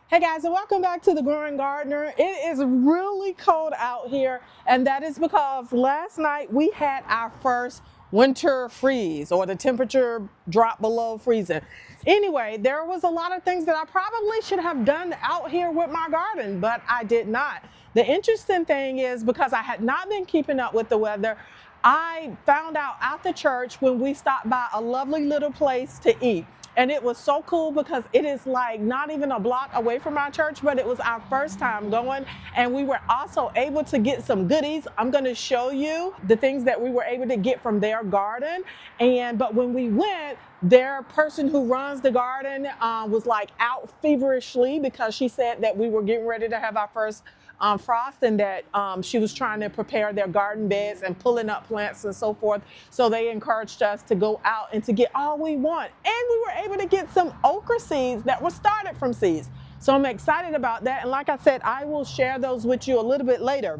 Hey guys, and welcome back to the Growing Gardener. It is really cold out here, and that is because last night we had our first winter freeze, or the temperature dropped below freezing. Anyway, there was a lot of things that I probably should have done out here with my garden, but I did not. The interesting thing is, because I had not been keeping up with the weather, I found out after church when we stopped by a lovely little place to eat. And it was so cool because it is like not even a block away from our church, but it was our first time going. And we were also able to get some goodies. I'm going to show you the things that we were able to get from their garden. But when we went, their person who runs the garden was like out feverishly because she said that we were getting ready to have our first frost, and that she was trying to prepare their garden beds and pulling up plants and so forth. So they encouraged us to go out and to get all we want. And we were able to get some okra seeds that were started from seeds. So I'm excited about that. And like I said, I will share those with you a little bit later.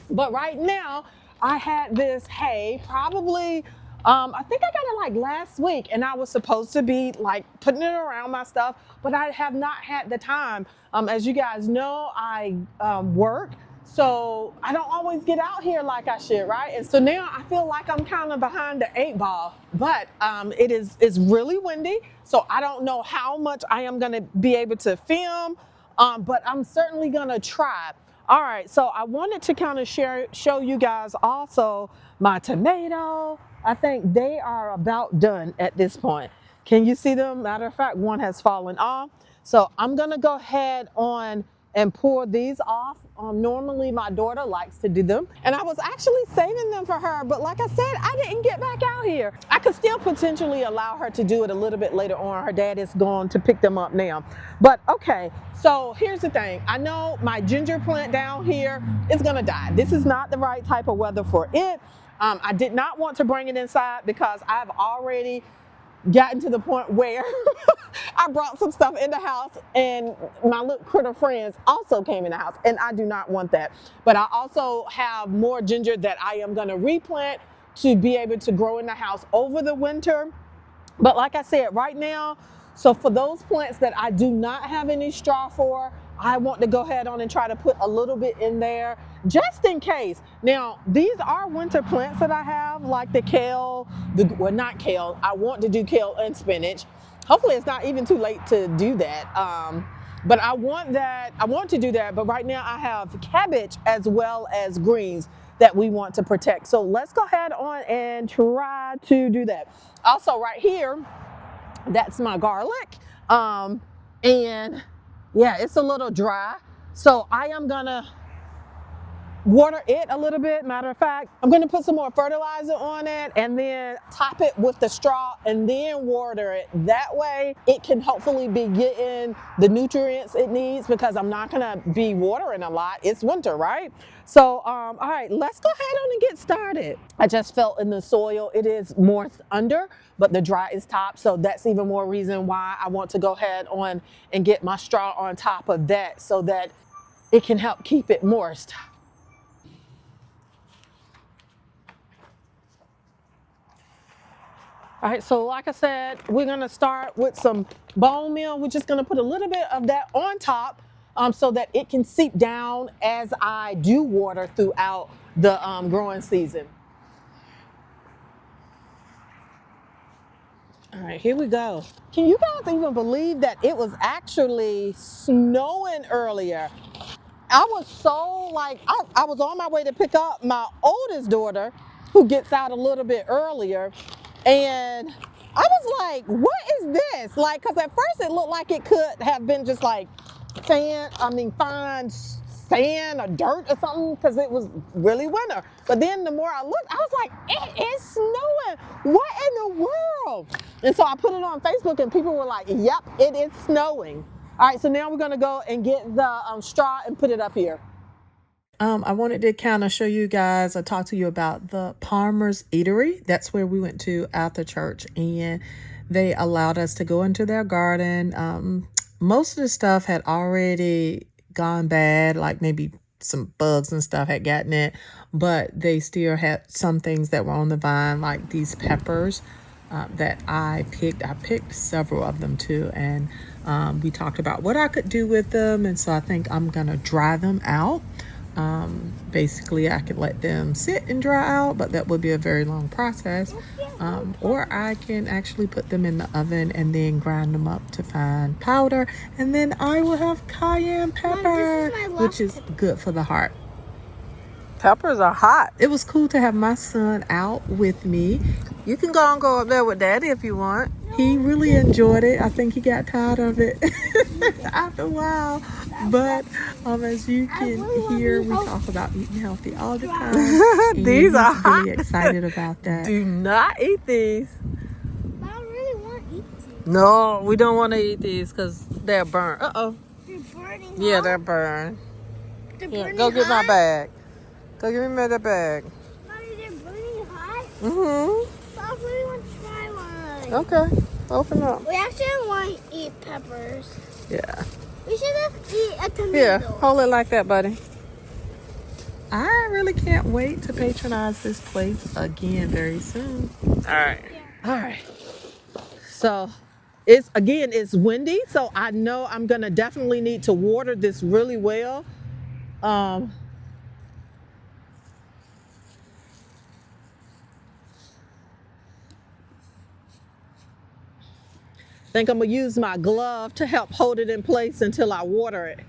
But right now, I had this hay probably, I think I got it like last week, and I was supposed to be like putting it around my stuff, but I have not had the time. As you guys know, I work, so I don't always get out here like I should, right? And so now I feel like I'm kind of behind the 8 ball, but it's really windy, so I don't know how much I am going to be able to film, but I'm certainly going to try. All right, so I wanted to kind of show you guys also my tomato. I think they are about done at this point. Can you see them? Matter of fact, one has fallen off. So I'm gonna go ahead on and pour these off. Normally my daughter likes to do them, and I was actually saving them for her, but like I said, I didn't get back out here. I could still potentially allow her to do it a little bit later on. Her dad is going to pick them up now. But okay, so here's the thing. I know my ginger plant down here is gonna die. This is not the right type of weather for it. I did not want to bring it inside because I've already gotten to the point where I brought some stuff in the house, and my little critter friends also came in the house, and I do not want that. But I also have more ginger that I am going to replant to be able to grow in the house over the winter. But like I said, right now, so for those plants that I do not have any straw for, I want to go ahead on and try to put a little bit in there just in case. Now, these are winter plants that I have, like the kale, well, not kale. I want to do kale and spinach. Hopefully it's not even too late to do that. But I want to do that. But right now I have cabbage as well as greens that we want to protect. So let's go ahead on and try to do that. Also right here, that's my garlic. And yeah, it's a little dry. So I am gonna water it a little bit. Matter of fact, I'm going to put some more fertilizer on it and then top it with the straw and then water it. That way it can hopefully be getting the nutrients it needs, because I'm not going to be watering a lot. It's winter, right? So, all right, let's go ahead on and get started. I just felt in the soil, it is moist under, but the dry is top. So that's even more reason why I want to go ahead on and get my straw on top of that so that it can help keep it moist. All right, so like I said, we're gonna start with some bone meal. We're just gonna put a little bit of that on top so that it can seep down as I do water throughout the growing season. All right, here we go. Can you guys even believe that it was actually snowing earlier? I was so like, I was on my way to pick up my oldest daughter, who gets out a little bit earlier, and I was like, what is this? Like, because at first it looked like it could have been just like fine sand or dirt or something, because it was really winter. But then the more I looked, I was like, it is snowing. What in the world? And so I put it on Facebook, and people were like, yep, it is snowing. All right, so now we're gonna go and get the straw and put it up here. I wanted to kind of show you guys, I talked to you about the Palmer's Eatery. That's where we went to after church, and they allowed us to go into their garden. Most of the stuff had already gone bad, like maybe some bugs and stuff had gotten it, but they still had some things that were on the vine, like these peppers. that I picked. I picked several of them too, and we talked about what I could do with them. And so I think I'm gonna dry them out. Basically, I could let them sit and dry out, but that would be a very long process. Or I can actually put them in the oven and then grind them up to fine powder, and then I will have cayenne pepper, which is good for the heart. Peppers are hot. It was cool to have my son out with me. You can go and go up there with Daddy if you want. He really enjoyed it. I think he got tired of it after a while. But as you can hear, we talk about eating healthy all the time. These are hot. Really excited about that. Do not eat these. But I really want to eat these. No, we don't want to eat these because they're burnt. Uh-oh. They're burning Yeah, hot? they're burned. They're Yeah, burning go get my hot? bag. Go give me that bag. Mommy, they're burning hot? Mm-hmm. But I really want to try one. Okay, open up. We actually want to eat peppers. Yeah. We should have eat a tomato. Yeah, hold it like that, buddy. I really can't wait to patronize this place again very soon. All right. Yeah. All right. So it's windy, so I know I'm gonna definitely need to water this really well. I think I'm gonna use my glove to help hold it in place until I water it,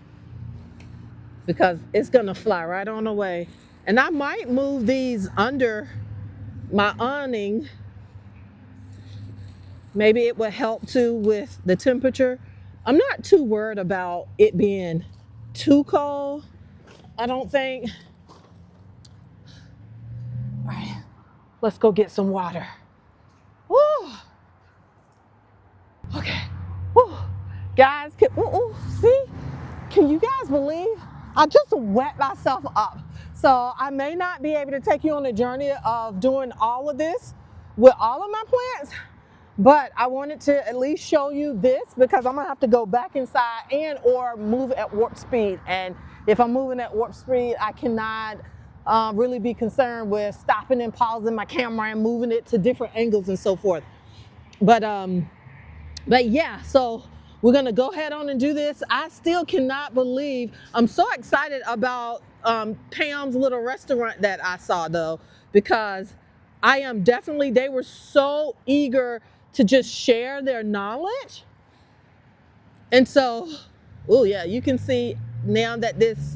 because it's gonna fly right on away. And I might move these under my awning. Maybe it would help too with the temperature. I'm not too worried about it being too cold, I don't think. All right, let's go get some water. Woo! Okay. Woo. Guys, see? Can you guys believe I just wet myself up? So I may not be able to take you on a journey of doing all of this with all of my plants, but I wanted to at least show you this, because I'm gonna have to go back inside and or move at warp speed. And if I'm moving at warp speed, I cannot really be concerned with stopping and pausing my camera and moving it to different angles and so forth. But yeah, so we're gonna go ahead on and do this. I still cannot believe, I'm so excited about Pam's little restaurant that I saw though, because I am definitely, they were so eager to just share their knowledge. And so, oh yeah, you can see now that this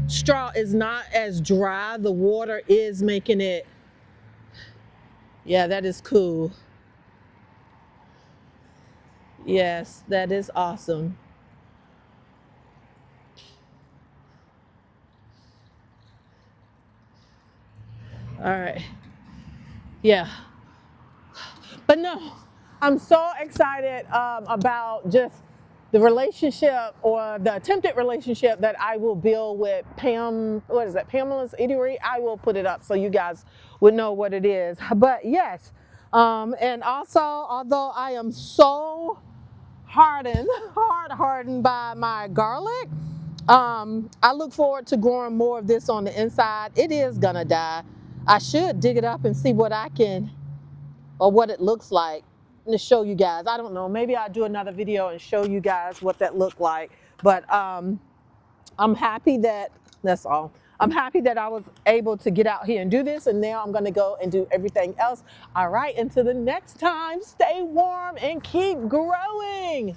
straw is not as dry, the water is making it, yeah, that is cool. Yes, that is awesome. All right. Yeah. But no, I'm so excited about just the relationship, or the attempted relationship, that I will build with Pam. What is that? Pamela's Eatery. I will put it up so you guys would know what it is. But yes, and also, although I am so hardened by my garlic, I look forward to growing more of this on the inside. It is gonna die. I should dig it up and see what I can, or what it looks like, and to show you guys. I don't know, maybe I'll do another video and show you guys what that looked like. But I'm happy that, that's all. I'm happy that I was able to get out here and do this, and now I'm gonna go and do everything else. All right, until the next time, stay warm and keep growing.